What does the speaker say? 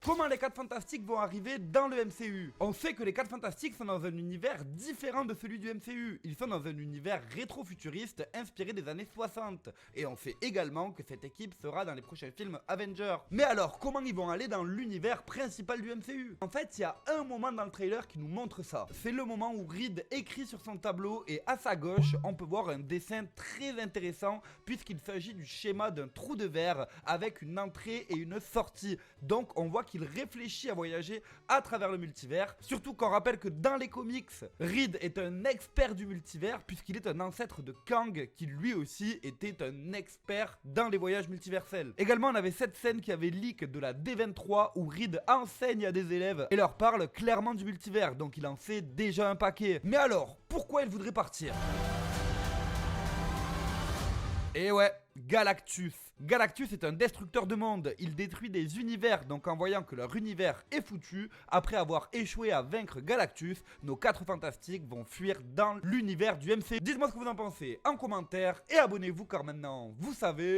Comment les 4 Fantastiques vont arriver dans le MCU? On sait que les 4 Fantastiques sont dans un univers différent de celui du MCU. Ils sont dans un univers rétro-futuriste inspiré des années 60. Et on sait également que cette équipe sera dans les prochains films Avengers. Mais alors, comment ils vont aller dans l'univers principal du MCU? En fait, il y a un moment dans le trailer qui nous montre ça. C'est le moment où Reed écrit sur son tableau et à sa gauche, on peut voir un dessin très intéressant puisqu'il s'agit du schéma d'un trou de verre avec une entrée et une sortie. Donc on voit qu'il réfléchit à voyager à travers le multivers. Surtout qu'on rappelle que dans les comics, Reed est un expert du multivers puisqu'il est un ancêtre de Kang qui lui aussi était un expert dans les voyages multiversels. Également on avait cette scène qui avait leak de la D23 où Reed enseigne à des élèves et leur parle clairement du multivers, donc il en sait déjà un paquet. Mais alors, pourquoi il voudrait partir ? Et ouais, Galactus. Galactus est un destructeur de monde, il détruit des univers, donc en voyant que leur univers est foutu, après avoir échoué à vaincre Galactus, nos 4 fantastiques vont fuir dans l'univers du MCU. Dites-moi ce que vous en pensez en commentaire et abonnez-vous car maintenant, vous savez...